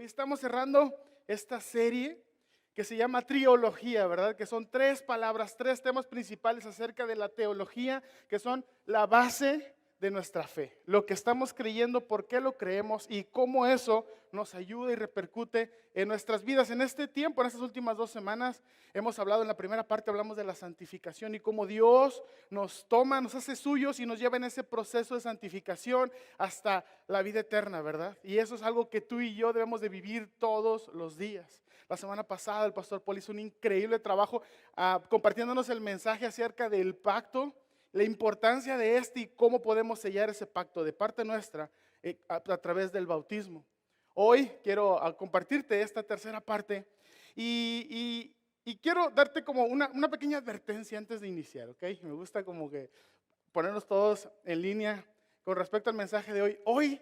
estamos cerrando esta serie que se llama Triología, ¿verdad? Que son 3 palabras, 3 temas principales acerca de la teología, que son la base de nuestra fe. Lo que estamos creyendo, por qué lo creemos y cómo eso nos ayuda y repercute en nuestras vidas. En este tiempo, en estas últimas 2 semanas, hemos hablado, en la primera parte hablamos de la santificación y cómo Dios nos toma, nos hace suyos y nos lleva en ese proceso de santificación hasta la vida eterna, ¿verdad? Y eso es algo que tú y yo debemos de vivir todos los días. La semana pasada el pastor Paul hizo un increíble trabajo compartiéndonos el mensaje acerca del pacto, la importancia de este y cómo podemos sellar ese pacto de parte nuestra a través del bautismo. Hoy quiero compartirte esta tercera parte y quiero darte como una pequeña advertencia antes de iniciar, ¿ok? Me gusta como que ponernos todos en línea con respecto al mensaje de hoy.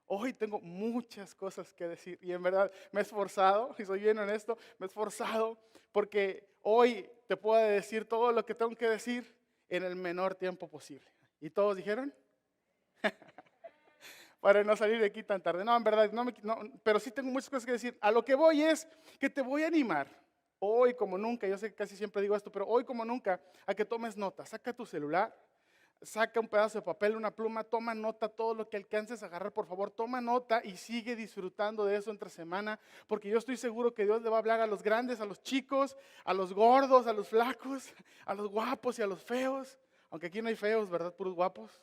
Hoy tengo muchas cosas que decir y en verdad me he esforzado, y soy bien honesto, me he esforzado porque hoy te puedo decir todo lo que tengo que decir en el menor tiempo posible. ¿Y todos dijeron? Para no salir de aquí tan tarde. No, en verdad, no, pero sí tengo muchas cosas que decir. A lo que voy es que te voy a animar, hoy como nunca, yo sé que casi siempre digo esto, pero hoy como nunca, a que tomes nota. Saca tu celular. Saca un pedazo de papel, una pluma, toma nota, todo lo que alcances a agarrar, por favor, toma nota y sigue disfrutando de eso entre semana, porque yo estoy seguro que Dios le va a hablar a los grandes, a los chicos, a los gordos, a los flacos, a los guapos y a los feos, aunque aquí no hay feos, ¿verdad? Puros guapos.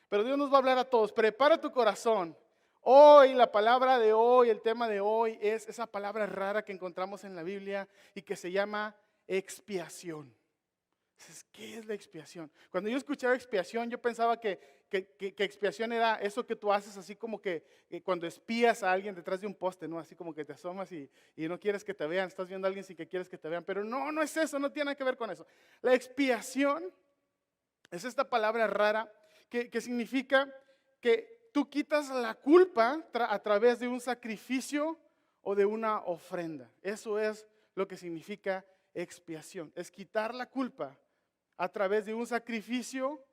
Pero Dios nos va a hablar a todos. Prepara tu corazón. Hoy, la palabra de hoy, el tema de hoy es esa palabra rara que encontramos en la Biblia y que se llama expiación. ¿Qué es la expiación? Cuando yo escuchaba expiación, yo pensaba que expiación era eso que tú haces así como que cuando espías a alguien detrás de un poste, ¿no? Así como que te asomas y no quieres que te vean, estás viendo a alguien sin que quieres que te vean, pero no es eso, no tiene nada que ver con eso. La expiación es esta palabra rara que significa que tú quitas la culpa a través de un sacrificio o de una ofrenda. Eso es lo que significa expiación, es quitar la culpa a través de un sacrificio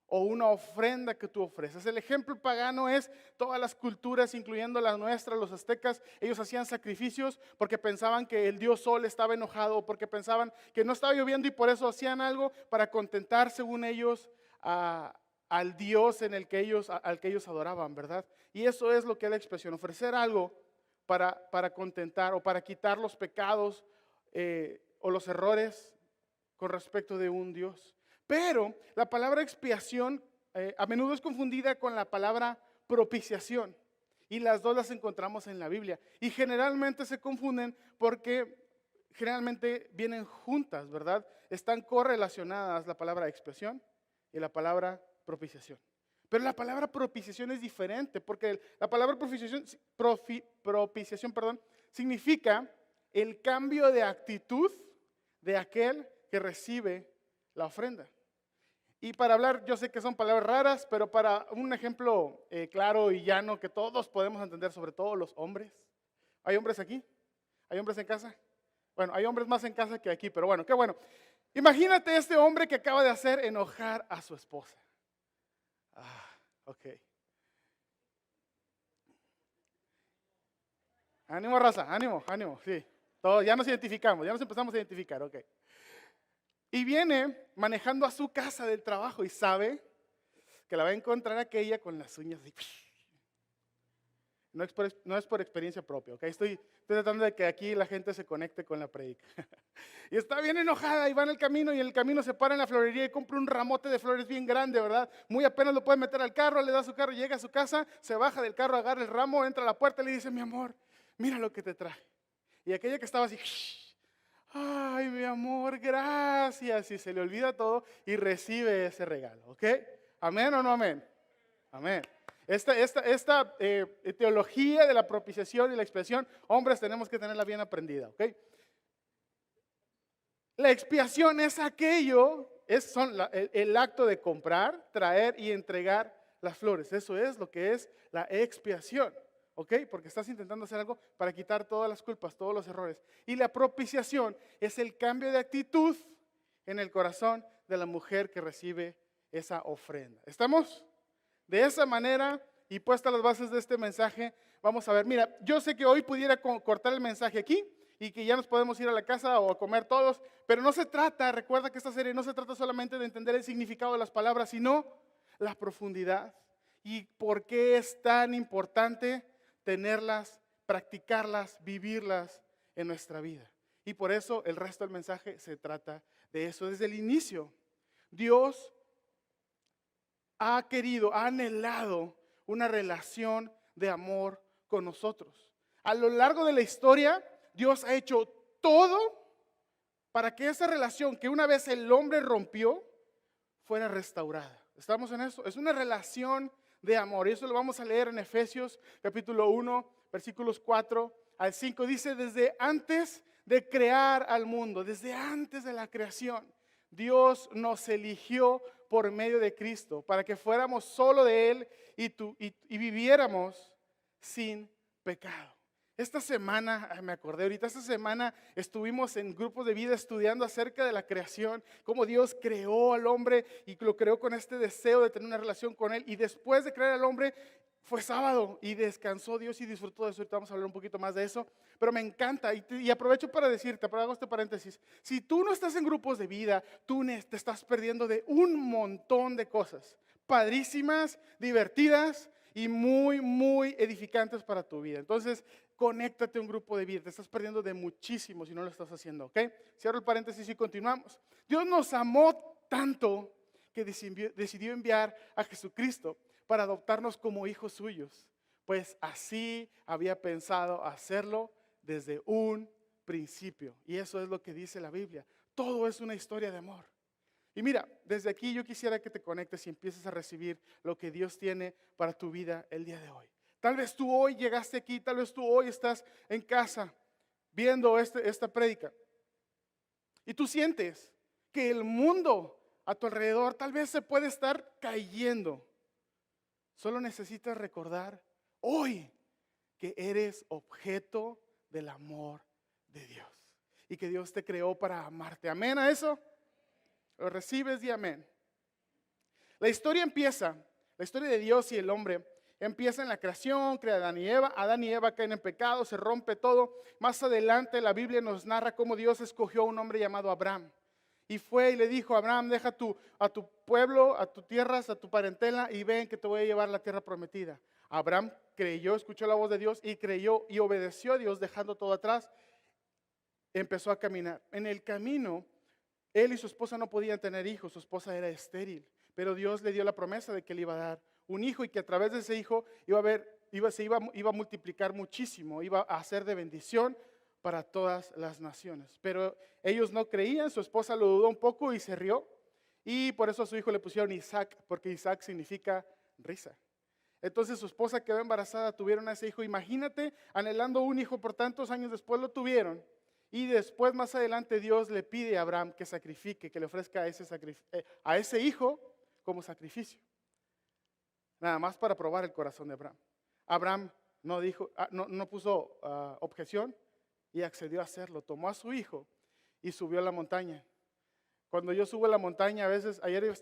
o una ofrenda que tú ofreces. El ejemplo pagano es todas las culturas, incluyendo la nuestra, los aztecas, ellos hacían sacrificios porque pensaban que el dios sol estaba enojado, o porque pensaban que no estaba lloviendo y por eso hacían algo para contentar, según ellos, al dios al que ellos adoraban, ¿verdad? Y eso es lo que es la expresión, ofrecer algo para contentar o para quitar los pecados o los errores con respecto de un Dios. Pero la palabra expiación a menudo es confundida con la palabra propiciación. Y las dos las encontramos en la Biblia. Y generalmente se confunden porque generalmente vienen juntas, ¿verdad? Están correlacionadas la palabra expiación y la palabra propiciación. Pero la palabra propiciación es diferente porque la palabra propiciación, significa el cambio de actitud de aquel que recibe la ofrenda. Y para hablar, yo sé que son palabras raras, pero para un ejemplo claro y llano que todos podemos entender, sobre todo los hombres. ¿Hay hombres aquí? ¿Hay hombres en casa? Bueno, hay hombres más en casa que aquí, pero bueno, qué bueno. Imagínate este hombre que acaba de hacer enojar a su esposa. Ok. Ánimo, raza, ánimo, sí. Todos, ya nos identificamos, ya nos empezamos a identificar, ok. Y viene manejando a su casa del trabajo y sabe que la va a encontrar aquella con las uñas así. No es por experiencia propia, ¿ok? Estoy tratando de que aquí la gente se conecte con la predica. Y está bien enojada y va en el camino y en el camino se para en la florería y compra un ramote de flores bien grande, ¿verdad? Muy apenas lo puede meter al carro, le da su carro, llega a su casa, se baja del carro, agarra el ramo, entra a la puerta y le dice, mi amor, mira lo que te traje. Y aquella que estaba así, ay, mi amor, gracias. Y se le olvida todo y recibe ese regalo, ¿ok? ¿Amén o no amén? Amén. Esta teología de la propiciación y la expiación, hombres, tenemos que tenerla bien aprendida, ¿ok? La expiación es aquello, el acto de comprar, traer y entregar las flores. Eso es lo que es la expiación, ¿ok? Porque estás intentando hacer algo para quitar todas las culpas, todos los errores. Y la propiciación es el cambio de actitud en el corazón de la mujer que recibe esa ofrenda. ¿Estamos? De esa manera, y puestas las bases de este mensaje, vamos a ver. Mira, yo sé que hoy pudiera cortar el mensaje aquí y que ya nos podemos ir a la casa o a comer todos, pero no se trata, recuerda que esta serie no se trata solamente de entender el significado de las palabras, sino la profundidad y por qué es tan importante tenerlas, practicarlas, vivirlas en nuestra vida. Y por eso el resto del mensaje se trata de eso. Desde el inicio, Dios ha querido, ha anhelado una relación de amor con nosotros. A lo largo de la historia, Dios ha hecho todo para que esa relación que una vez el hombre rompió, fuera restaurada. ¿Estamos en eso? Es una relación de amor. Y eso lo vamos a leer en Efesios capítulo 1, versículos 4 al 5. Dice, desde antes de crear al mundo, desde antes de la creación, Dios nos eligió por medio de Cristo para que fuéramos solo de Él y viviéramos sin pecado. Esta semana, me acordé ahorita, esta semana estuvimos en grupos de vida estudiando acerca de la creación, cómo Dios creó al hombre y lo creó con este deseo de tener una relación con Él. Y después de crear al hombre, fue sábado y descansó Dios y disfrutó de eso. Ahorita vamos a hablar un poquito más de eso, pero me encanta y aprovecho para decirte, pero hago este paréntesis, si tú no estás en grupos de vida, tú te estás perdiendo de un montón de cosas padrísimas, divertidas y muy, muy edificantes para tu vida. Entonces, conéctate a un grupo de vida, te estás perdiendo de muchísimo si no lo estás haciendo, ¿ok? Cierro el paréntesis y continuamos. Dios nos amó tanto que decidió enviar a Jesucristo para adoptarnos como hijos suyos, pues así había pensado hacerlo desde un principio. Y eso es lo que dice la Biblia. Todo es una historia de amor. Y mira, desde aquí yo quisiera que te conectes y empieces a recibir lo que Dios tiene para tu vida el día de hoy. Tal vez tú hoy llegaste aquí, tal vez tú hoy estás en casa viendo esta prédica. Y tú sientes que el mundo a tu alrededor tal vez se puede estar cayendo. Solo necesitas recordar hoy que eres objeto del amor de Dios. Y que Dios te creó para amarte. ¿Amén a eso? Lo recibes y amén. La historia de Dios y el hombre empieza en la creación, crea Adán y Eva. Adán y Eva caen en pecado, se rompe todo. Más adelante la Biblia nos narra cómo Dios escogió a un hombre llamado Abraham. Y fue y le dijo, Abraham, deja a tu pueblo, a tus tierras, a tu parentela y ven que te voy a llevar a la tierra prometida. Abraham creyó, escuchó la voz de Dios y creyó y obedeció a Dios dejando todo atrás. Empezó a caminar. En el camino, él y su esposa no podían tener hijos, su esposa era estéril. Pero Dios le dio la promesa de que le iba a dar un hijo y que a través de ese hijo iba a multiplicar muchísimo, iba a ser de bendición para todas las naciones. Pero ellos no creían, su esposa lo dudó un poco y se rió. Y por eso a su hijo le pusieron Isaac, porque Isaac significa risa. Entonces su esposa quedó embarazada, tuvieron a ese hijo. Imagínate, anhelando un hijo por tantos años después lo tuvieron. Y después más adelante Dios le pide a Abraham que sacrifique, que le ofrezca a ese hijo como sacrificio. Nada más para probar el corazón de Abraham. Abraham no puso objeción y accedió a hacerlo. Tomó a su hijo y subió a la montaña. Cuando yo subo a la montaña, a veces, ayer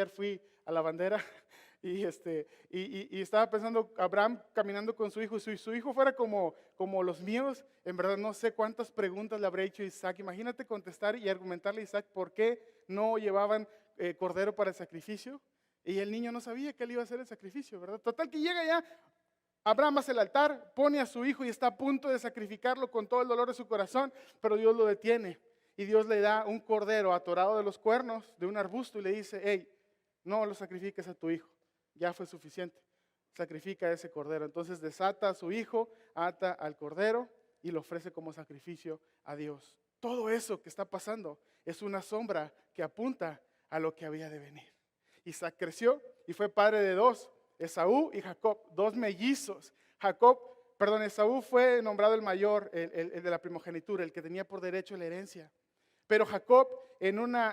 fui a la bandera y estaba pensando, Abraham caminando con su hijo, si su hijo fuera como los míos, en verdad no sé cuántas preguntas le habría hecho Isaac. Imagínate contestar y argumentarle a Isaac por qué no llevaban cordero para el sacrificio. Y el niño no sabía que él iba a hacer el sacrificio, ¿verdad? Total que llega ya, Abraham hace el altar, pone a su hijo y está a punto de sacrificarlo con todo el dolor de su corazón, pero Dios lo detiene. Y Dios le da un cordero atorado de los cuernos de un arbusto y le dice, hey, no lo sacrifiques a tu hijo, ya fue suficiente, sacrifica a ese cordero. Entonces desata a su hijo, ata al cordero y lo ofrece como sacrificio a Dios. Todo eso que está pasando es una sombra que apunta a lo que había de venir. Isaac creció y fue padre de dos, Esaú y Jacob, dos mellizos. Esaú fue nombrado el mayor, el de la primogenitura, el que tenía por derecho la herencia. Pero Jacob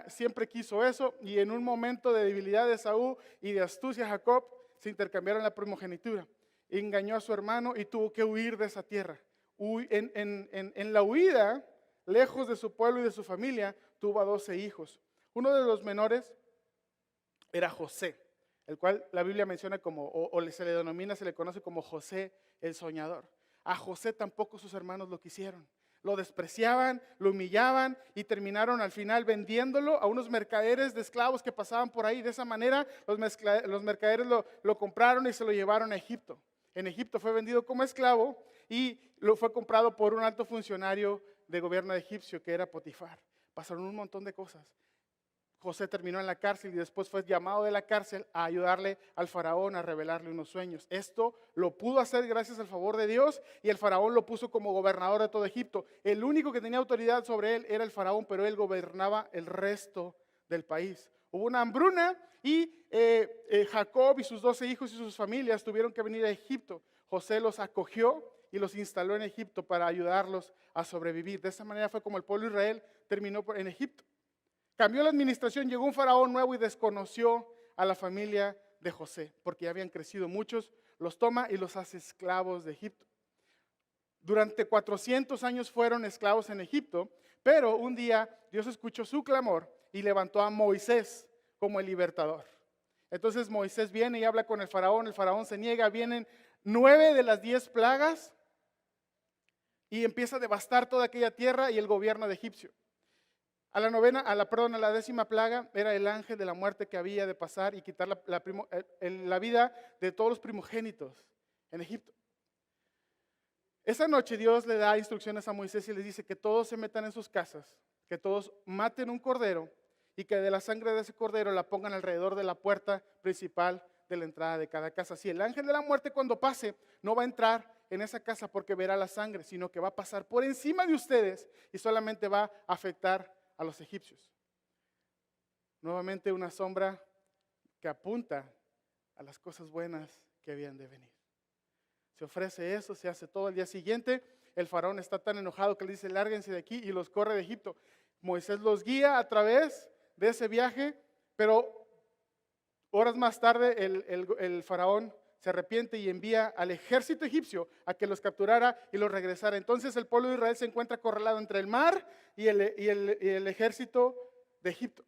siempre quiso eso y en un momento de debilidad de Esaú y de astucia Jacob se intercambiaron la primogenitura. Engañó a su hermano y tuvo que huir de esa tierra. En la huida, lejos de su pueblo y de su familia, tuvo a 12 hijos. Uno de los menores era José. el cual la Biblia menciona como, se le denomina, se le conoce como José el soñador. A José tampoco sus hermanos lo quisieron. Lo despreciaban, lo humillaban y terminaron al final vendiéndolo a unos mercaderes de esclavos que pasaban por ahí. De esa manera los mercaderes lo compraron y se lo llevaron a Egipto. En Egipto fue vendido como esclavo y lo fue comprado por un alto funcionario de gobierno egipcio que era Potifar. Pasaron un montón de cosas. José terminó en la cárcel y después fue llamado de la cárcel a ayudarle al faraón a revelarle unos sueños. Esto lo pudo hacer gracias al favor de Dios y el faraón lo puso como gobernador de todo Egipto. El único que tenía autoridad sobre él era el faraón, pero él gobernaba el resto del país. Hubo una hambruna y Jacob y sus 12 hijos y sus familias tuvieron que venir a Egipto. José los acogió y los instaló en Egipto para ayudarlos a sobrevivir. De esa manera fue como el pueblo de Israel terminó en Egipto. Cambió la administración, llegó un faraón nuevo y desconoció a la familia de José, porque ya habían crecido muchos, los toma y los hace esclavos de Egipto. Durante 400 años fueron esclavos en Egipto, pero un día Dios escuchó su clamor y levantó a Moisés como el libertador. Entonces Moisés viene y habla con el faraón se niega, vienen 9 de las 10 plagas y empieza a devastar toda aquella tierra y el gobierno de Egipcio. A la 10ª plaga era el ángel de la muerte que había de pasar y quitar la vida de todos los primogénitos en Egipto. Esa noche Dios le da instrucciones a Moisés y le dice que todos se metan en sus casas, que todos maten un cordero y que de la sangre de ese cordero la pongan alrededor de la puerta principal de la entrada de cada casa. Así el ángel de la muerte cuando pase no va a entrar en esa casa porque verá la sangre, sino que va a pasar por encima de ustedes y solamente va a afectar a los egipcios. Nuevamente una sombra que apunta a las cosas buenas que habían de venir. Se ofrece eso, se hace todo. El día siguiente el faraón está tan enojado que le dice lárguense de aquí y los corre de Egipto. Moisés los guía a través de ese viaje, pero horas más tarde el faraón se arrepiente y envía al ejército egipcio a que los capturara y los regresara. Entonces el pueblo de Israel se encuentra acorralado entre el mar y el ejército de Egipto.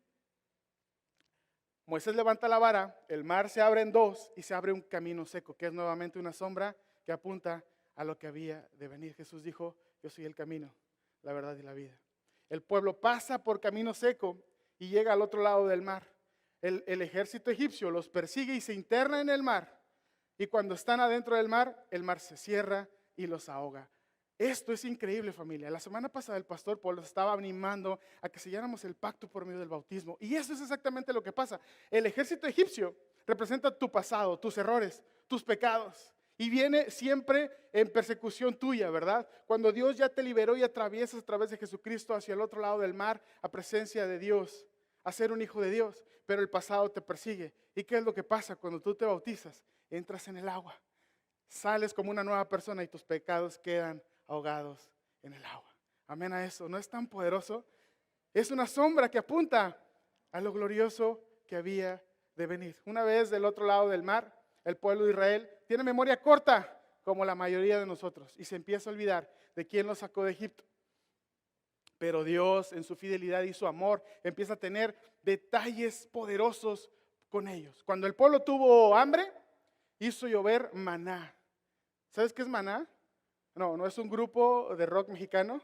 Moisés levanta la vara, el mar se abre en dos y se abre un camino seco, que es nuevamente una sombra que apunta a lo que había de venir. Jesús dijo, yo soy el camino, la verdad y la vida. El pueblo pasa por camino seco y llega al otro lado del mar. El ejército egipcio los persigue y se interna en el mar. Y cuando están adentro del mar, el mar se cierra y los ahoga. Esto es increíble, familia. La semana pasada el pastor Paul nos estaba animando a que selláramos el pacto por medio del bautismo. Y eso es exactamente lo que pasa. El ejército egipcio representa tu pasado, tus errores, tus pecados. Y viene siempre en persecución tuya, ¿verdad? Cuando Dios ya te liberó y atraviesas a través de Jesucristo hacia el otro lado del mar, a presencia de Dios, a ser un hijo de Dios. Pero el pasado te persigue. ¿Y qué es lo que pasa cuando tú te bautizas? Entras en el agua, sales como una nueva persona y tus pecados quedan ahogados en el agua. Amén a eso. ¿No es tan poderoso? Es una sombra que apunta a lo glorioso que había de venir. Una vez del otro lado del mar, el pueblo de Israel tiene memoria corta, como la mayoría de nosotros, y se empieza a olvidar de quién los sacó de Egipto. Pero Dios, en su fidelidad y su amor, empieza a tener detalles poderosos con ellos. Cuando el pueblo tuvo hambre, hizo llover maná. ¿Sabes qué es maná? No es un grupo de rock mexicano.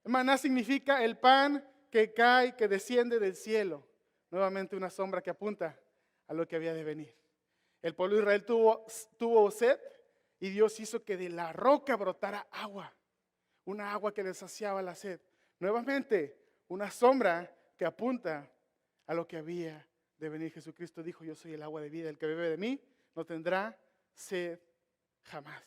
Maná significa el pan que cae, que desciende del cielo. Nuevamente una sombra que apunta a lo que había de venir. El pueblo de Israel tuvo sed y Dios hizo que de la roca brotara agua. Una agua que les saciaba la sed. Nuevamente una sombra que apunta a lo que había de venir. Jesucristo dijo, yo soy el agua de vida, el que bebe de mí no tendrá sed jamás.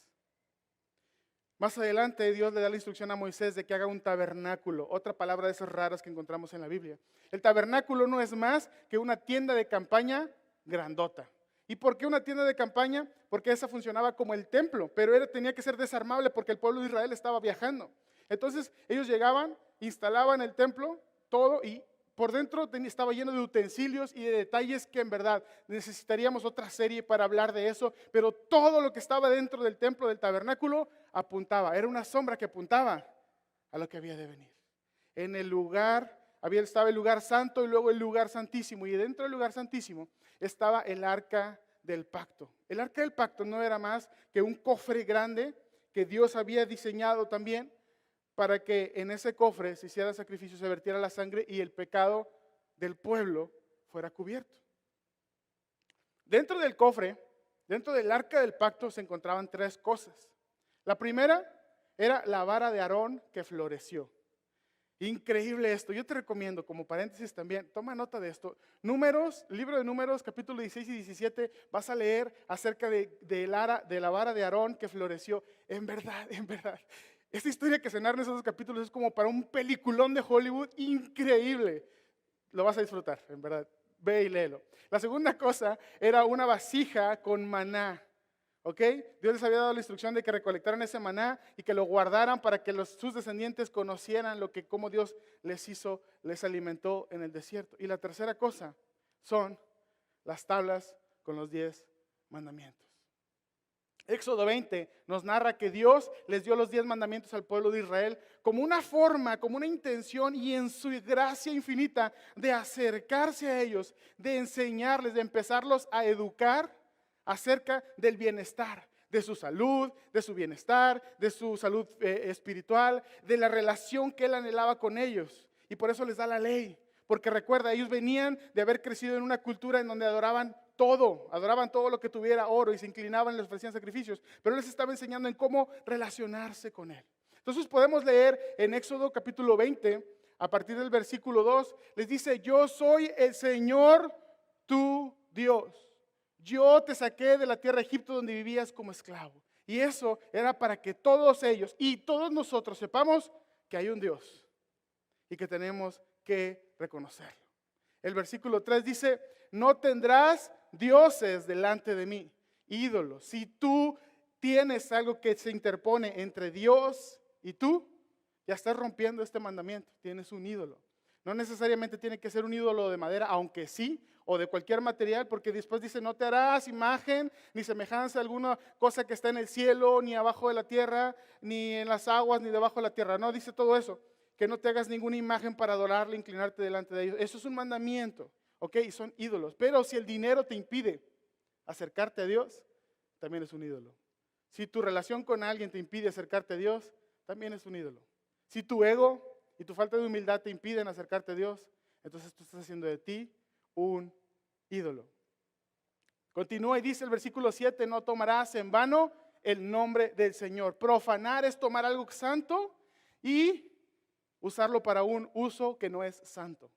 Más adelante Dios le da la instrucción a Moisés de que haga un tabernáculo, otra palabra de esas raras que encontramos en la Biblia. El tabernáculo no es más que una tienda de campaña grandota. ¿Y por qué una tienda de campaña? Porque esa funcionaba como el templo, pero tenía que ser desarmable porque el pueblo de Israel estaba viajando. Entonces ellos llegaban, instalaban el templo, todo, y por dentro estaba lleno de utensilios y de detalles que en verdad necesitaríamos otra serie para hablar de eso, pero todo lo que estaba dentro del templo, del tabernáculo, apuntaba, era una sombra que apuntaba a lo que había de venir. En el lugar estaba el lugar santo y luego el lugar santísimo. Y dentro del lugar santísimo estaba el arca del pacto. El arca del pacto no era más que un cofre grande que Dios había diseñado también para que en ese cofre se hiciera sacrificio, se vertiera la sangre y el pecado del pueblo fuera cubierto. Dentro del cofre, dentro del arca del pacto se encontraban tres cosas. La primera era la vara de Aarón que floreció. Increíble esto. Yo te recomiendo, como paréntesis también, toma nota de esto. Números, libro de Números, capítulo 16 y 17, vas a leer acerca de la vara de Aarón que floreció. En verdad, esta historia que se narra en esos dos capítulos es como para un peliculón de Hollywood increíble. Lo vas a disfrutar, en verdad. Ve y léelo. La segunda cosa era una vasija con maná. ¿Ok? Dios les había dado la instrucción de que recolectaran ese maná y que lo guardaran para que sus descendientes conocieran cómo Dios les alimentó en el desierto. Y la tercera cosa son las tablas con los 10 mandamientos. Éxodo 20 nos narra que Dios les dio los 10 mandamientos al pueblo de Israel como una forma, como una intención y en su gracia infinita de acercarse a ellos, de enseñarles, de empezarlos a educar acerca del bienestar, de su salud, de su bienestar, de su salud espiritual, de la relación que Él anhelaba con ellos. Y por eso les da la ley, porque recuerda, ellos venían de haber crecido en una cultura en donde adoraban todo lo que tuviera oro y se inclinaban y les ofrecían sacrificios, pero Él les estaba enseñando en cómo relacionarse con Él. Entonces podemos leer en Éxodo capítulo 20, a partir del versículo 2, les dice: yo soy el Señor tu Dios. Yo te saqué de la tierra de Egipto donde vivías como esclavo. Y eso era para que todos ellos y todos nosotros sepamos que hay un Dios y que tenemos que reconocerlo. El versículo 3 dice: no tendrás dioses delante de mí, ídolos. Si tú tienes algo que se interpone entre Dios y tú, ya estás rompiendo este mandamiento, tienes un ídolo. No necesariamente tiene que ser un ídolo de madera, aunque sí, o de cualquier material, porque después dice: no te harás imagen ni semejanza a alguna cosa que está en el cielo, ni abajo de la tierra, ni en las aguas, ni debajo de la tierra. No dice todo eso, que no te hagas ninguna imagen para adorarle, inclinarte delante de ellos. Eso es un mandamiento, ¿ok? Y son ídolos. Pero si el dinero te impide acercarte a Dios, también es un ídolo. Si tu relación con alguien te impide acercarte a Dios, también es un ídolo. Si tu ego y tu falta de humildad te impiden acercarte a Dios, entonces tú estás haciendo de ti un ídolo. Continúa y dice el versículo 7: no tomarás en vano el nombre del Señor. Profanar es tomar algo santo y usarlo para un uso que no es santo.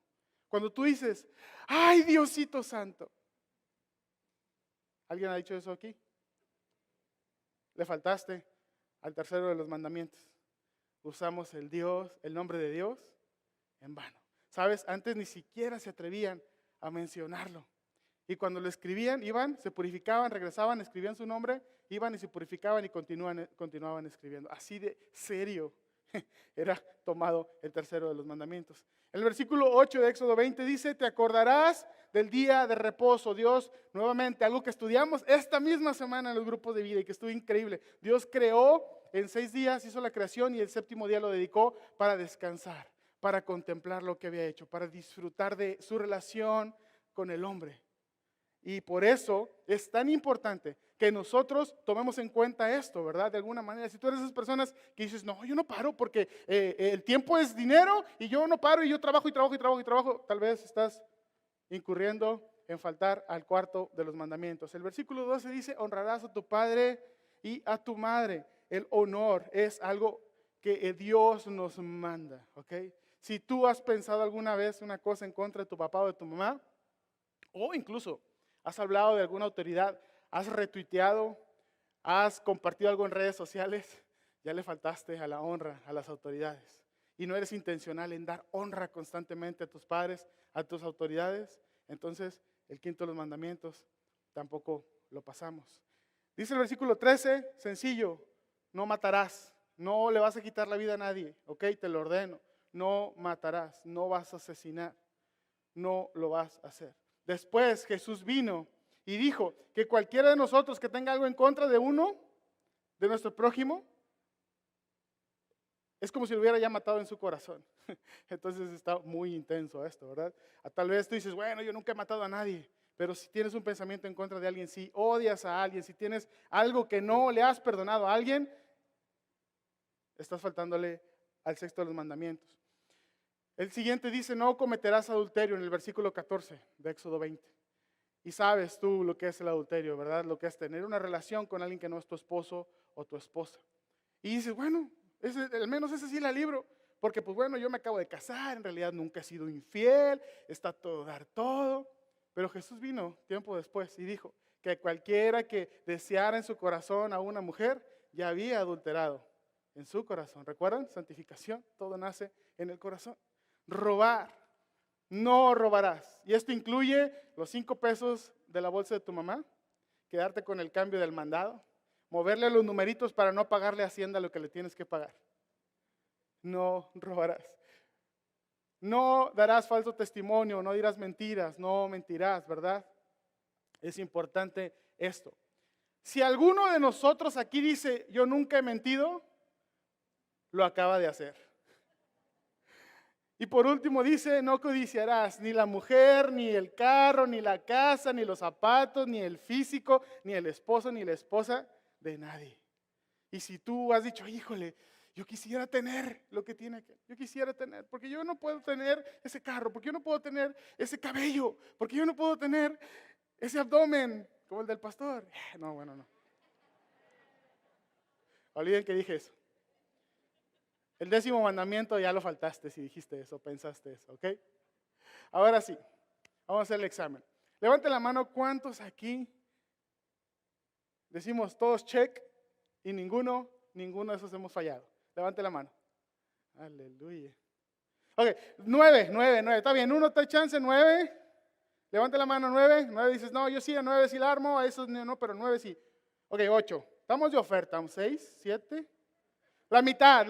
Cuando tú dices: ay, Diosito santo. ¿Alguien ha dicho eso aquí? Le faltaste al tercero de los mandamientos. Usamos el nombre de Dios en vano. ¿Sabes? Antes ni siquiera se atrevían a mencionarlo. Y cuando lo escribían, iban, se purificaban, regresaban, escribían su nombre, iban y se purificaban y continuaban escribiendo. Así de serio era tomado el tercero de los mandamientos. El versículo 8 de Éxodo 20 dice: te acordarás del día de reposo. Dios, nuevamente, algo que estudiamos esta misma semana en los grupos de vida y que estuvo increíble. Dios creó en 6 días, hizo la creación y el séptimo día lo dedicó para descansar, para contemplar lo que había hecho, para disfrutar de su relación con el hombre. Y por eso es tan importante que nosotros tomemos en cuenta esto, ¿verdad? De alguna manera, si tú eres de esas personas que dices: no, yo no paro porque el tiempo es dinero y yo no paro y yo trabajo y trabajo y trabajo y trabajo, tal vez estás incurriendo en faltar al cuarto de los mandamientos. El versículo 12 dice: honrarás a tu padre y a tu madre. El honor es algo que Dios nos manda, ¿ok? Si tú has pensado alguna vez una cosa en contra de tu papá o de tu mamá, o incluso has hablado de alguna autoridad, has retuiteado, has compartido algo en redes sociales, ya le faltaste a la honra a las autoridades. Y no eres intencional en dar honra constantemente a tus padres, a tus autoridades, entonces el quinto de los mandamientos tampoco lo pasamos. Dice el versículo 13, sencillo: no matarás, no le vas a quitar la vida a nadie, ¿ok? Te lo ordeno. No matarás, no vas a asesinar, no lo vas a hacer. Después Jesús vino y dijo que cualquiera de nosotros que tenga algo en contra de uno, de nuestro prójimo, es como si lo hubiera ya matado en su corazón. Entonces está muy intenso esto, ¿verdad? Tal vez tú dices, bueno, yo nunca he matado a nadie, pero si tienes un pensamiento en contra de alguien, si odias a alguien, si tienes algo que no le has perdonado a alguien, estás faltándole al sexto de los mandamientos. El siguiente dice, no cometerás adulterio en el versículo 14 de Éxodo 20. Y sabes tú lo que es el adulterio, ¿verdad? Lo que es tener una relación con alguien que no es tu esposo o tu esposa. Y dices, bueno, al menos ese sí la libro. Porque pues bueno, yo me acabo de casar, en realidad nunca he sido infiel, está todo dar todo. Pero Jesús vino tiempo después y dijo que cualquiera que deseara en su corazón a una mujer ya había adulterado en su corazón. ¿Recuerdan? Santificación, todo nace en el corazón. Robar, no robarás. Y esto incluye los 5 pesos de la bolsa de tu mamá, quedarte con el cambio del mandado, moverle los numeritos para no pagarle a Hacienda lo que le tienes que pagar. No robarás. No darás falso testimonio, no dirás mentiras, no mentirás, ¿verdad? Es importante esto. Si alguno de nosotros aquí dice, yo nunca he mentido, lo acaba de hacer. Y por último dice, no codiciarás ni la mujer, ni el carro, ni la casa, ni los zapatos, ni el físico, ni el esposo, ni la esposa de nadie. Y si tú has dicho, híjole, yo quisiera tener lo que tiene aquel, yo quisiera tener, porque yo no puedo tener ese carro, porque yo no puedo tener ese cabello, porque yo no puedo tener ese abdomen como el del pastor. No, bueno, no. Olviden que dije eso. El 10º mandamiento ya lo faltaste si dijiste eso, pensaste eso, ¿ok? Ahora sí, vamos a hacer el examen. Levante la mano, ¿cuántos aquí decimos todos check y ninguno de esos hemos fallado? Levante la mano. Aleluya. Ok, 9, está bien, uno te chance, 9. Levante la mano, 9 dices, no, yo sí, a 9 sí la armo, a esos no, pero 9 sí. Ok, 8, estamos de oferta, 6, 7. La mitad,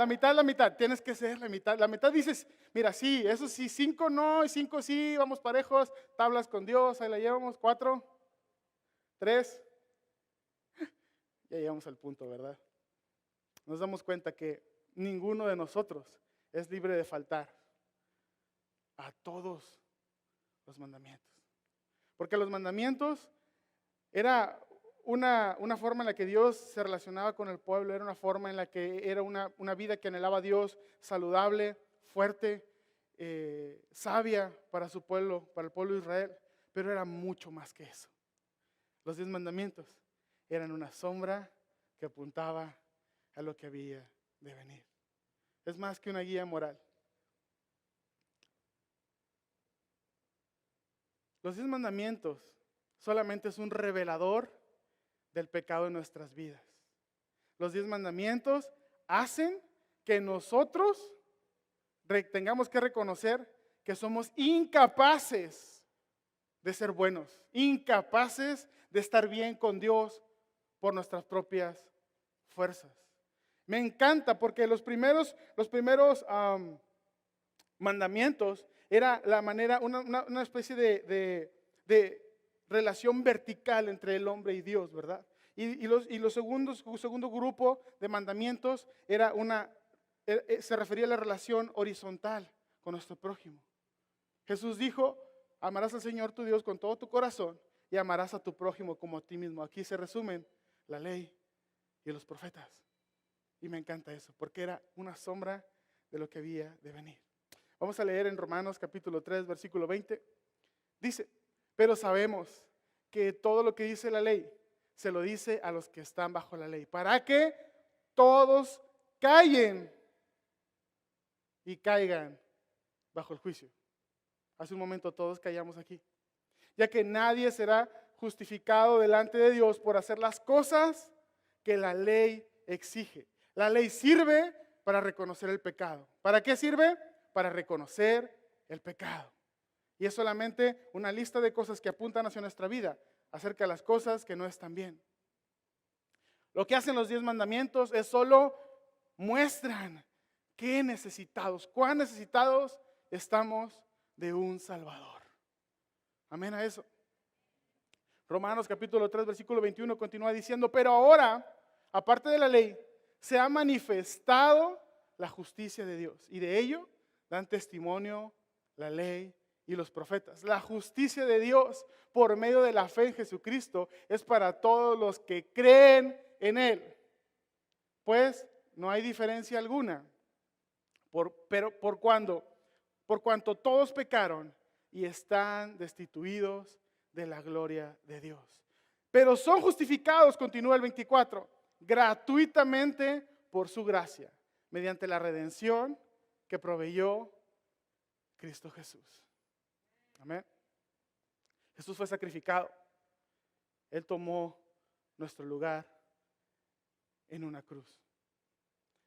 tienes que ser la mitad. La mitad dices, mira, sí, eso sí, 5 no, y 5 sí, vamos parejos, tablas con Dios, ahí la llevamos, 4, 3. Ya llegamos al punto, ¿verdad? Nos damos cuenta que ninguno de nosotros es libre de faltar a todos los mandamientos. Porque los mandamientos era una forma en la que Dios se relacionaba con el pueblo, era una forma en la que era una vida que anhelaba a Dios, saludable, fuerte, sabia para su pueblo, para el pueblo de Israel, pero era mucho más que eso. Los 10 mandamientos eran una sombra que apuntaba a lo que había de venir. Es más que una guía moral. Los 10 mandamientos solamente es un revelador del pecado en nuestras vidas. Los 10 mandamientos hacen que nosotros tengamos que reconocer que somos incapaces de ser buenos, incapaces de estar bien con Dios por nuestras propias fuerzas. Me encanta porque los primeros mandamientos era la manera, una especie de relación vertical entre el hombre y Dios, ¿verdad? Y los segundo grupo de mandamientos era se refería a la relación horizontal con nuestro prójimo. Jesús dijo, amarás al Señor tu Dios con todo tu corazón y amarás a tu prójimo como a ti mismo. Aquí se resumen la ley y los profetas. Y me encanta eso, porque era una sombra de lo que había de venir. Vamos a leer en Romanos capítulo 3, versículo 20. Dice, pero sabemos que todo lo que dice la ley se lo dice a los que están bajo la ley, para que todos callen y caigan bajo el juicio. Hace un momento todos callamos aquí, ya que nadie será justificado delante de Dios por hacer las cosas que la ley exige. La ley sirve para reconocer el pecado. ¿Para qué sirve? Para reconocer el pecado. Y es solamente una lista de cosas que apuntan hacia nuestra vida, acerca de las cosas que no están bien. Lo que hacen los 10 mandamientos es solo muestran qué necesitados, cuán necesitados estamos de un Salvador. Amén a eso. Romanos capítulo 3, versículo 21 continúa diciendo, pero ahora, aparte de la ley, se ha manifestado la justicia de Dios. Y de ello dan testimonio la ley y los profetas. La justicia de Dios por medio de la fe en Jesucristo es para todos los que creen en Él. Pues no hay diferencia alguna. Por cuanto todos pecaron y están destituidos de la gloria de Dios. Pero son justificados, continúa el 24, gratuitamente por su gracia, mediante la redención que proveyó Cristo Jesús. Amén. Jesús fue sacrificado. Él tomó nuestro lugar en una cruz.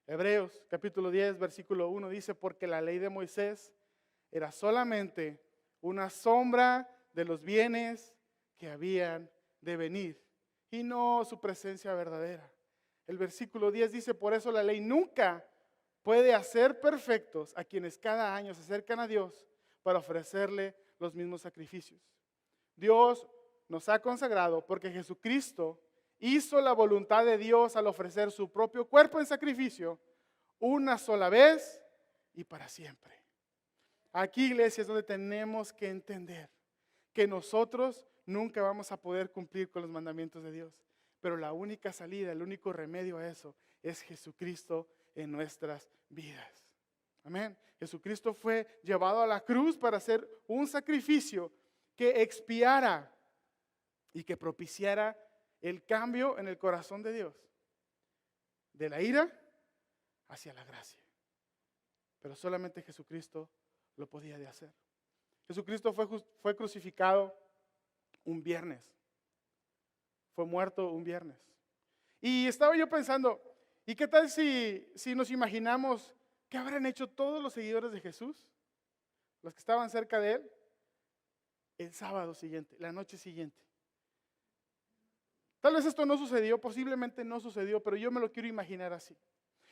Hebreos capítulo 10, versículo 1 dice, porque la ley de Moisés era solamente una sombra de los bienes que habían de venir y no su presencia verdadera. El versículo 10 dice, por eso la ley nunca puede hacer perfectos a quienes cada año se acercan a Dios para ofrecerle los mismos sacrificios. Dios nos ha consagrado porque Jesucristo hizo la voluntad de Dios al ofrecer su propio cuerpo en sacrificio una sola vez y para siempre. Aquí, iglesia, es donde tenemos que entender que nosotros nunca vamos a poder cumplir con los mandamientos de Dios, pero la única salida, el único remedio a eso es Jesucristo en nuestras vidas. Amén. Jesucristo fue llevado a la cruz para hacer un sacrificio que expiara y que propiciara el cambio en el corazón de Dios, de la ira hacia la gracia. Pero solamente Jesucristo lo podía de hacer. Jesucristo fue crucificado un viernes, fue muerto un viernes. Y estaba yo pensando, ¿y qué tal si nos imaginamos qué habrán hecho todos los seguidores de Jesús, los que estaban cerca de Él, el sábado siguiente, la noche siguiente? Tal vez esto no sucedió, posiblemente no sucedió, pero yo me lo quiero imaginar así.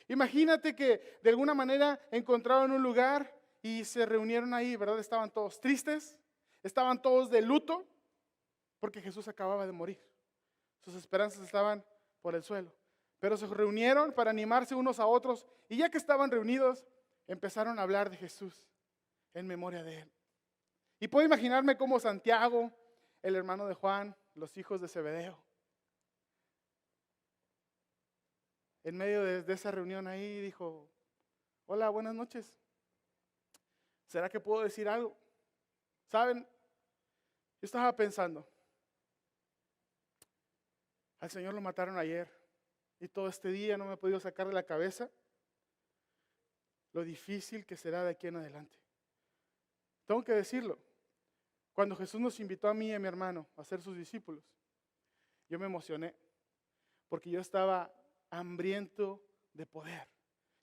Imagínate que de alguna manera encontraron un lugar y se reunieron ahí, ¿verdad? Estaban todos tristes, estaban todos de luto, porque Jesús acababa de morir. Sus esperanzas estaban por el suelo. Pero se reunieron para animarse unos a otros y ya que estaban reunidos, empezaron a hablar de Jesús en memoria de Él. Y puedo imaginarme cómo Santiago, el hermano de Juan, los hijos de Zebedeo, en medio de esa reunión ahí dijo, hola, buenas noches. ¿Será que puedo decir algo? ¿Saben? Yo estaba pensando, al Señor lo mataron ayer y todo este día no me he podido sacar de la cabeza lo difícil que será de aquí en adelante. Tengo que decirlo. Cuando Jesús nos invitó a mí y a mi hermano a ser sus discípulos, yo me emocioné porque yo estaba hambriento de poder.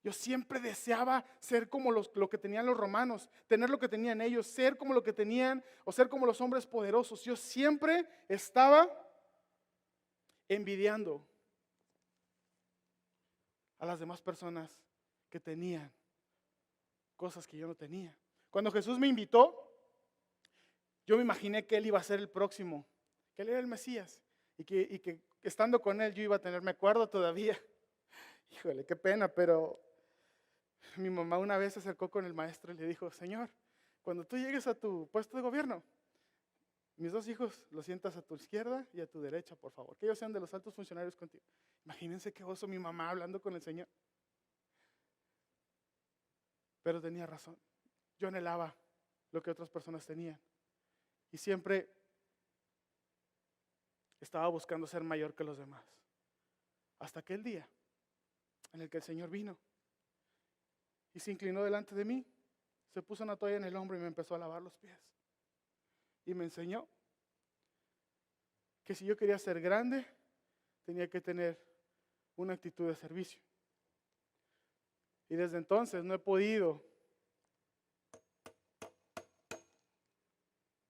Yo siempre deseaba ser como lo que tenían los romanos, tener lo que tenían ellos, ser como lo que tenían o ser como los hombres poderosos. Yo siempre estaba envidiando a las demás personas que tenían cosas que yo no tenía. Cuando Jesús me invitó, yo me imaginé que Él iba a ser el próximo, que Él era el Mesías y que estando con Él yo iba a tener, me acuerdo todavía, híjole, qué pena, pero mi mamá una vez se acercó con el maestro y le dijo, Señor, cuando tú llegues a tu puesto de gobierno, mis dos hijos los sientas a tu izquierda y a tu derecha, por favor, que ellos sean de los altos funcionarios contigo. Imagínense qué oso mi mamá hablando con el Señor. Pero tenía razón. Yo anhelaba lo que otras personas tenían. Y siempre estaba buscando ser mayor que los demás. Hasta aquel día en el que el Señor vino y se inclinó delante de mí, se puso una toalla en el hombro y me empezó a lavar los pies. Y me enseñó que si yo quería ser grande, tenía que tener una actitud de servicio. Y desde entonces no he podido,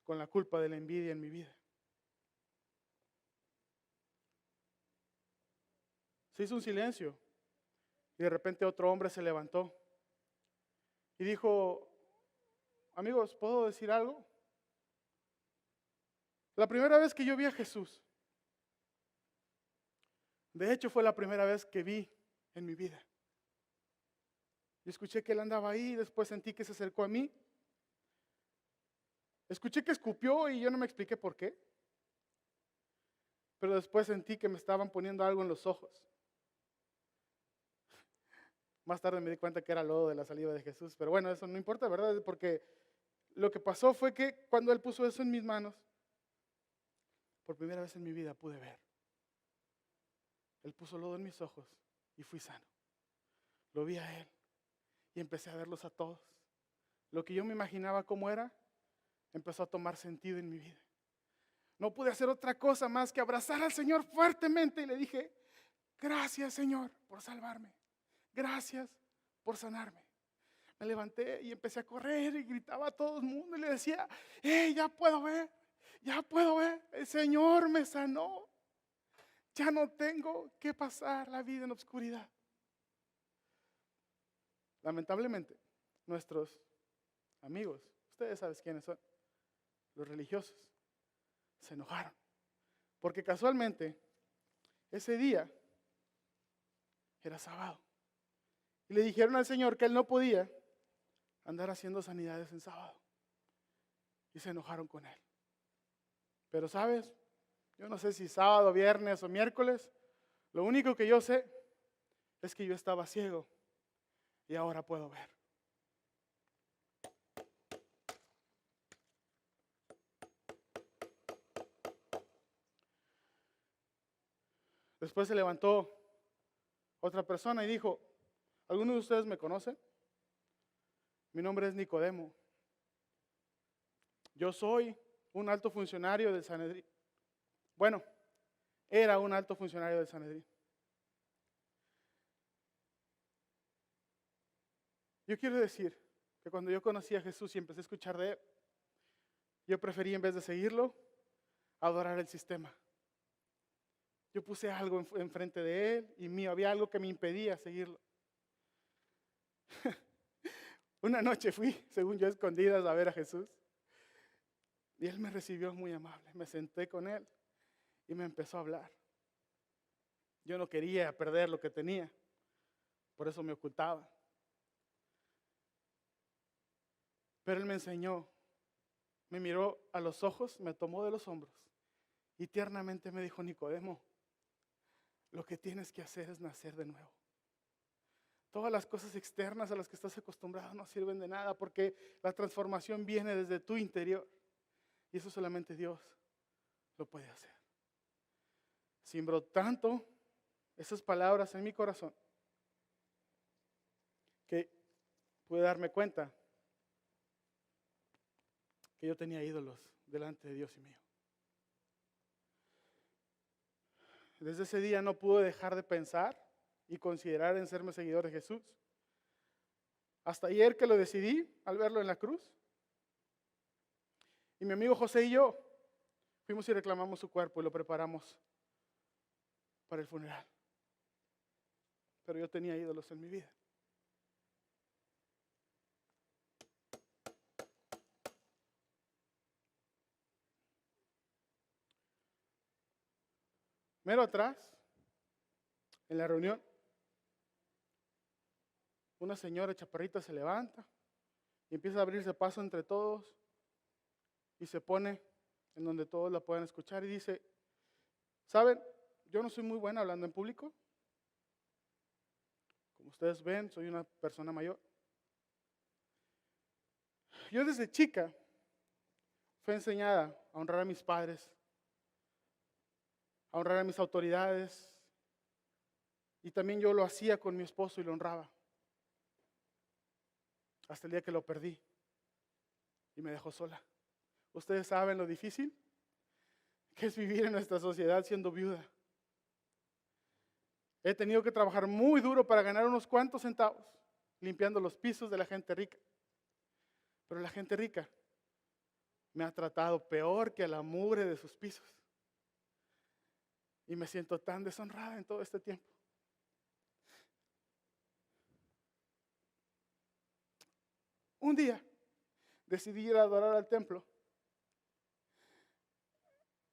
con la culpa de la envidia en mi vida. Se hizo un silencio y de repente otro hombre se levantó y dijo, amigos, ¿puedo decir algo? La primera vez que yo vi a Jesús, de hecho fue la primera vez que vi en mi vida. Y escuché que él andaba ahí, después sentí que se acercó a mí. Escuché que escupió y yo no me expliqué por qué. Pero después sentí que me estaban poniendo algo en los ojos. Más tarde me di cuenta que era lodo de la saliva de Jesús. Pero bueno, eso no importa, ¿verdad? Porque lo que pasó fue que cuando él puso eso en mis manos, por primera vez en mi vida pude ver. Él puso lodo en mis ojos y fui sano. Lo vi a él y empecé a verlos a todos. Lo que yo me imaginaba cómo era, empezó a tomar sentido en mi vida. No pude hacer otra cosa más que abrazar al Señor fuertemente y le dije, gracias Señor por salvarme. Gracias por sanarme. Me levanté y empecé a correr y gritaba a todo el mundo y le decía, ya puedo ver, el Señor me sanó. Ya no tengo que pasar la vida en obscuridad. Lamentablemente, nuestros amigos, ustedes saben quiénes son, los religiosos, se enojaron. Porque casualmente, ese día era sábado. Y le dijeron al Señor que él no podía andar haciendo sanidades en sábado. Y se enojaron con él. Pero sabes, yo no sé si sábado, viernes o miércoles, lo único que yo sé es que yo estaba ciego y ahora puedo ver. Después se levantó otra persona y dijo, ¿alguno de ustedes me conoce? Mi nombre es Nicodemo. Yo soy un alto funcionario del Sanedrín. Bueno, era un alto funcionario del Sanedrín. Yo quiero decir que cuando yo conocí a Jesús y empecé a escuchar de él, yo preferí en vez de seguirlo, adorar el sistema. Yo puse algo enfrente de él y mío, había algo que me impedía seguirlo. Una noche fui, según yo, a escondidas a ver a Jesús. Y él me recibió muy amable. Me senté con él y me empezó a hablar. Yo no quería perder lo que tenía, por eso me ocultaba. Pero él me enseñó, me miró a los ojos, me tomó de los hombros y tiernamente me dijo, Nicodemo, lo que tienes que hacer es nacer de nuevo. Todas las cosas externas a las que estás acostumbrado no sirven de nada porque la transformación viene desde tu interior y eso solamente Dios lo puede hacer. Sembró tanto esas palabras en mi corazón que pude darme cuenta que yo tenía ídolos delante de Dios y mío. Desde ese día no pude dejar de pensar y considerar en serme seguidor de Jesús. Hasta ayer que lo decidí al verlo en la cruz. Y mi amigo José y yo fuimos y reclamamos su cuerpo y lo preparamos para el funeral. Pero yo tenía ídolos en mi vida. Mero atrás, en la reunión, una señora chaparrita se levanta y empieza a abrirse paso entre todos y se pone en donde todos la puedan escuchar y dice, ¿saben? Yo no soy muy buena hablando en público. Como ustedes ven, soy una persona mayor. Yo desde chica fui enseñada a honrar a mis padres, a honrar a mis autoridades, y también yo lo hacía con mi esposo y lo honraba. Hasta el día que lo perdí y me dejó sola. Ustedes saben lo difícil que es vivir en nuestra sociedad siendo viuda. He tenido que trabajar muy duro para ganar unos cuantos centavos, limpiando los pisos de la gente rica. Pero la gente rica me ha tratado peor que a la mugre de sus pisos. Y me siento tan deshonrada en todo este tiempo. Un día decidí ir a adorar al templo.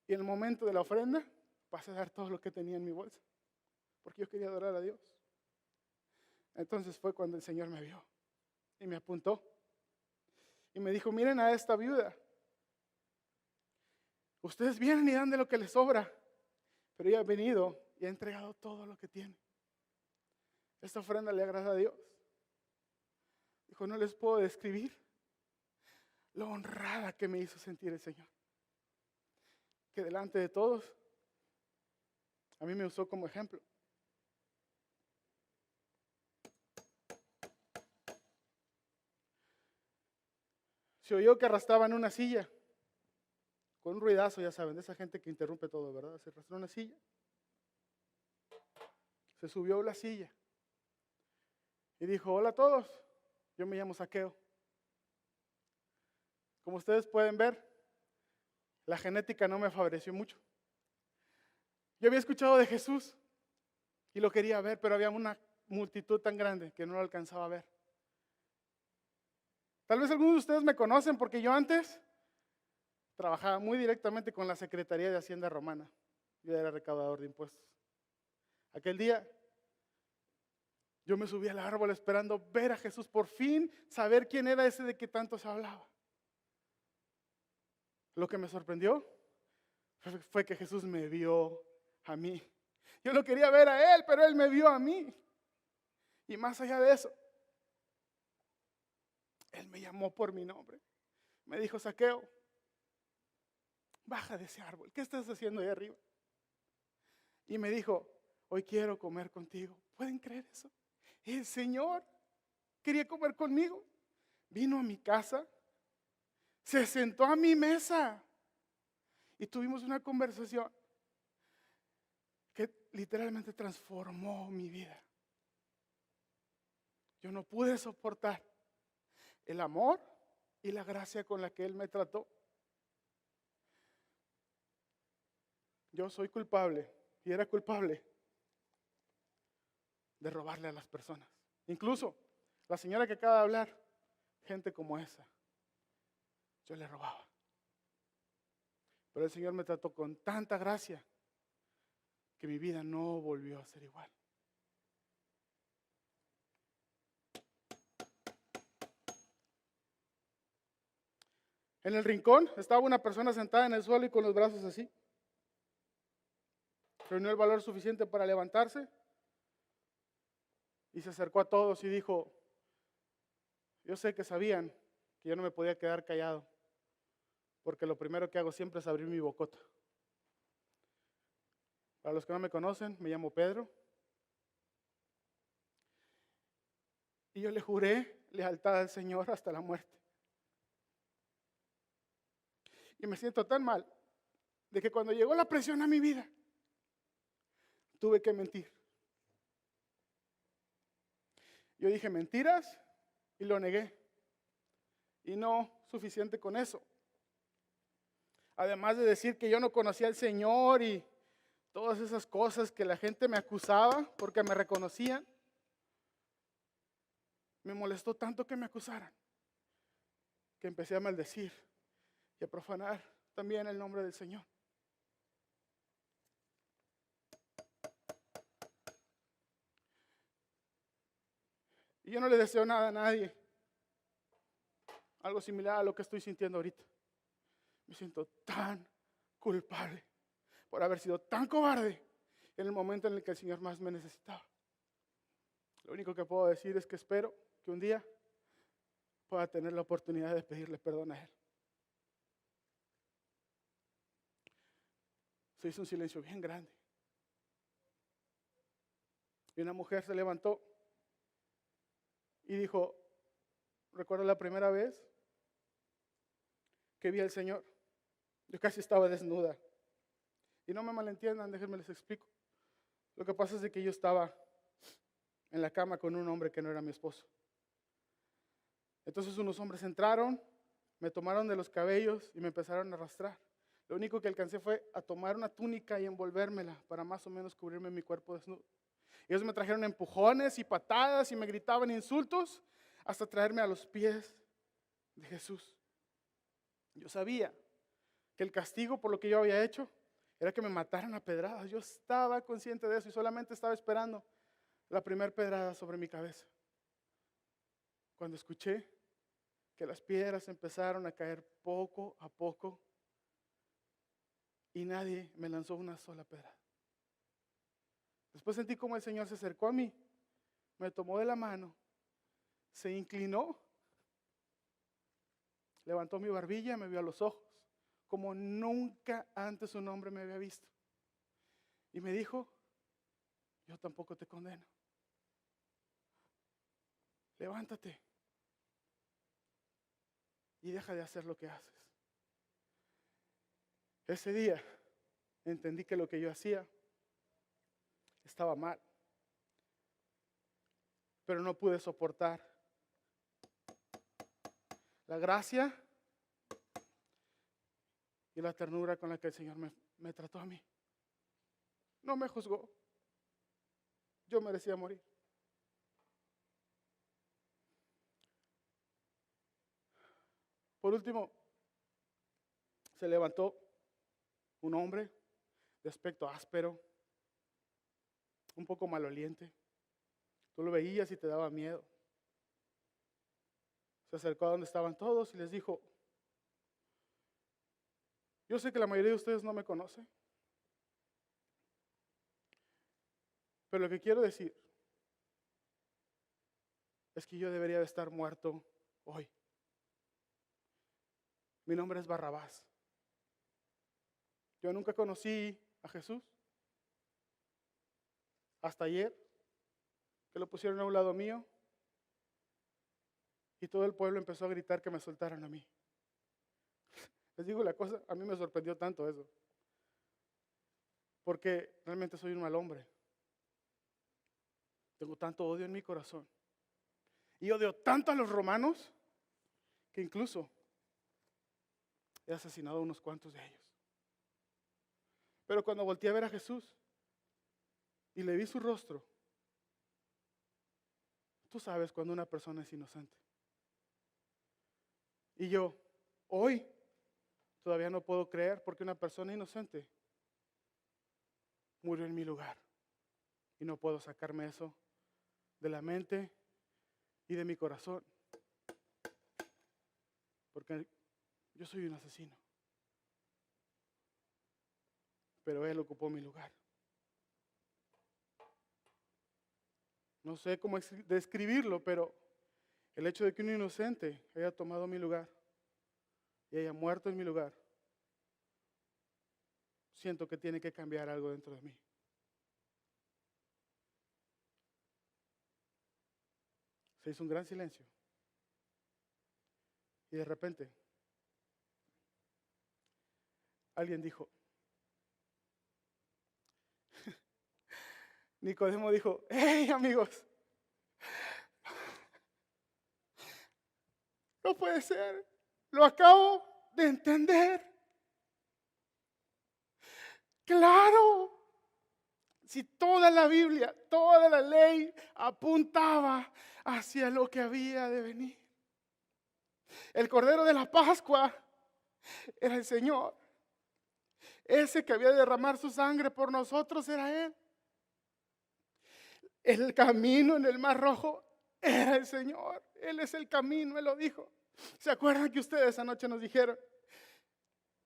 Y en el momento de la ofrenda pasé a dar todo lo que tenía en mi bolsa. Porque yo quería adorar a Dios. Entonces fue cuando el Señor me vio y me apuntó y me dijo, miren a esta viuda. Ustedes vienen y dan de lo que les sobra, pero ella ha venido y ha entregado todo lo que tiene. Esta ofrenda le agrada a Dios. Dijo, no les puedo describir lo honrada que me hizo sentir el Señor. Que delante de todos, a mí me usó como ejemplo. Se oyó que arrastraban una silla, con un ruidazo, ya saben, de esa gente que interrumpe todo, ¿verdad? Se arrastró una silla. Se subió a la silla y dijo, hola a todos, yo me llamo Zaqueo. Como ustedes pueden ver, la genética no me favoreció mucho. Yo había escuchado de Jesús y lo quería ver, pero había una multitud tan grande que no lo alcanzaba a ver. Tal vez algunos de ustedes me conocen porque yo antes trabajaba muy directamente con la Secretaría de Hacienda Romana. Yo era recaudador de impuestos. Aquel día yo me subí al árbol esperando ver a Jesús, por fin saber quién era ese de que tanto se hablaba. Lo que me sorprendió fue que Jesús me vio a mí. Yo lo quería ver a Él, pero Él me vio a mí. Y más allá de eso, Él me llamó por mi nombre. Me dijo, Zaqueo, baja de ese árbol. ¿Qué estás haciendo ahí arriba? Y me dijo, hoy quiero comer contigo. ¿Pueden creer eso? El Señor quería comer conmigo. Vino a mi casa, se sentó a mi mesa y tuvimos una conversación que literalmente transformó mi vida. Yo no pude soportar el amor y la gracia con la que Él me trató. Yo soy culpable y era culpable de robarle a las personas. Incluso la señora que acaba de hablar, gente como esa, yo le robaba. Pero el Señor me trató con tanta gracia que mi vida no volvió a ser igual. En el rincón estaba una persona sentada en el suelo y con los brazos así. Reunió el valor suficiente para levantarse y se acercó a todos y dijo, yo sé que sabían que yo no me podía quedar callado, porque lo primero que hago siempre es abrir mi bocota. Para los que no me conocen, me llamo Pedro. Y yo le juré lealtad al Señor hasta la muerte. Y me siento tan mal de que cuando llegó la presión a mi vida, tuve que mentir. Yo dije mentiras y lo negué. Y no suficiente con eso. Además de decir que yo no conocía al Señor y todas esas cosas que la gente me acusaba porque me reconocían, me molestó tanto que me acusaran, que empecé a maldecir y a profanar también el nombre del Señor. Y yo no le deseo nada a nadie, algo similar a lo que estoy sintiendo ahorita. Me siento tan culpable por haber sido tan cobarde en el momento en el que el Señor más me necesitaba. Lo único que puedo decir es que espero que un día pueda tener la oportunidad de pedirle perdón a Él. Se hizo un silencio bien grande. Y una mujer se levantó y dijo, ¿recuerdo la primera vez que vi al Señor? Yo casi estaba desnuda. Y no me malentiendan, déjenme les explico. Lo que pasa es de que yo estaba en la cama con un hombre que no era mi esposo. Entonces unos hombres entraron, me tomaron de los cabellos y me empezaron a arrastrar. Lo único que alcancé fue a tomar una túnica y envolvérmela para más o menos cubrirme mi cuerpo desnudo. Ellos me trajeron empujones y patadas y me gritaban insultos hasta traerme a los pies de Jesús. Yo sabía que el castigo por lo que yo había hecho era que me mataran a pedradas. Yo estaba consciente de eso y solamente estaba esperando la primera pedrada sobre mi cabeza. Cuando escuché que las piedras empezaron a caer poco a poco y nadie me lanzó una sola pedrada. Después sentí como el Señor se acercó a mí, me tomó de la mano, se inclinó, levantó mi barbilla, me vio a los ojos, como nunca antes un hombre me había visto. Y me dijo: yo tampoco te condeno. Levántate y deja de hacer lo que haces. Ese día entendí que lo que yo hacía estaba mal, pero no pude soportar la gracia y la ternura con la que el Señor me trató a mí. No me juzgó. Yo merecía morir. Por último, se levantó un hombre de aspecto áspero, un poco maloliente. Tú lo veías y te daba miedo. Se acercó a donde estaban todos y les dijo: yo sé que la mayoría de ustedes no me conocen, pero lo que quiero decir es que yo debería de estar muerto hoy. Mi nombre es Barrabás. Yo nunca conocí a Jesús hasta ayer, que lo pusieron a un lado mío y todo el pueblo empezó a gritar que me soltaran a mí. Les digo la cosa, a mí me sorprendió tanto eso, porque realmente soy un mal hombre. Tengo tanto odio en mi corazón y odio tanto a los romanos que incluso he asesinado a unos cuantos de ellos. Pero cuando volteé a ver a Jesús y le vi su rostro, tú sabes cuando una persona es inocente. Y yo, hoy, todavía no puedo creer porque una persona inocente murió en mi lugar. Y no puedo sacarme eso de la mente y de mi corazón. Porque yo soy un asesino. Pero Él ocupó mi lugar. No sé cómo describirlo, pero el hecho de que un inocente haya tomado mi lugar y haya muerto en mi lugar, siento que tiene que cambiar algo dentro de mí. Se hizo un gran silencio. Y de repente, alguien dijo, Nicodemo dijo: hey amigos, no puede ser, lo acabo de entender. Claro, si toda la Biblia, toda la ley apuntaba hacia lo que había de venir. El Cordero de la Pascua era el Señor. Ese que había de derramar su sangre por nosotros era Él. El camino en el Mar Rojo era el Señor. Él es el camino, Él lo dijo. ¿Se acuerdan que ustedes anoche nos dijeron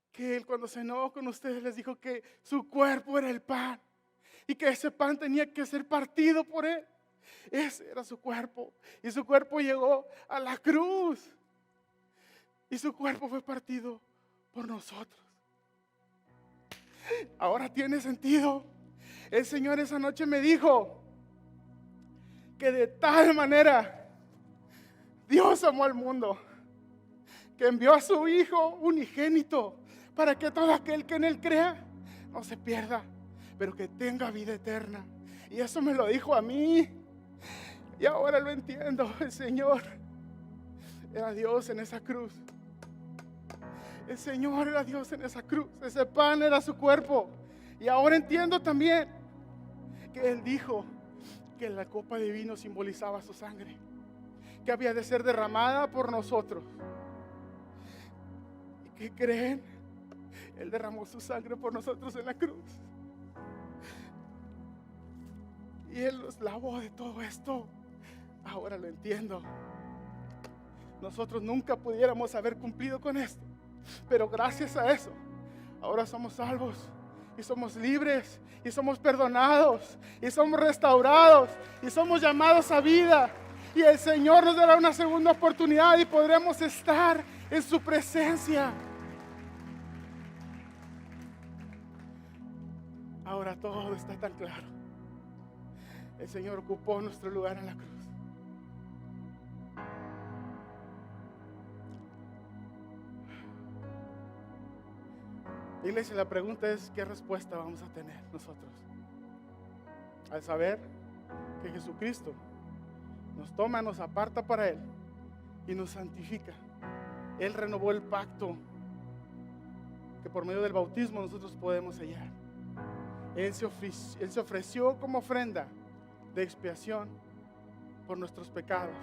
que Él, cuando cenó con ustedes, les dijo que su cuerpo era el pan y que ese pan tenía que ser partido por Él? Ese era su cuerpo, y su cuerpo llegó a la cruz y su cuerpo fue partido por nosotros. Ahora tiene sentido. El Señor esa noche me dijo que de tal manera Dios amó al mundo que envió a su Hijo unigénito para que todo aquel que en Él crea no se pierda, pero que tenga vida eterna. Y eso me lo dijo a mí. Y ahora lo entiendo. El Señor era Dios en esa cruz. El Señor era Dios en esa cruz. Ese pan era su cuerpo. Y ahora entiendo también que Él dijo que la copa de vino simbolizaba su sangre, que había de ser derramada por nosotros. ¿Y qué creen? Él derramó su sangre por nosotros en la cruz. Y Él nos lavó de todo esto. Ahora lo entiendo. Nosotros nunca pudiéramos haber cumplido con esto, pero gracias a eso, ahora somos salvos y somos libres y somos perdonados y somos restaurados y somos llamados a vida. Y el Señor nos dará una segunda oportunidad y podremos estar en su presencia. Ahora todo está tan claro. El Señor ocupó nuestro lugar en la cruz. Iglesia, la pregunta es: ¿qué respuesta vamos a tener nosotros al saber que Jesucristo nos toma, nos aparta para Él y nos santifica? Él renovó el pacto que por medio del bautismo nosotros podemos sellar. Él se ofreció como ofrenda de expiación por nuestros pecados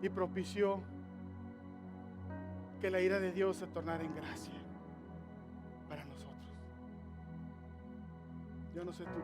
y propició que la ira de Dios se tornara en gracia para nosotros. Yo no sé tú,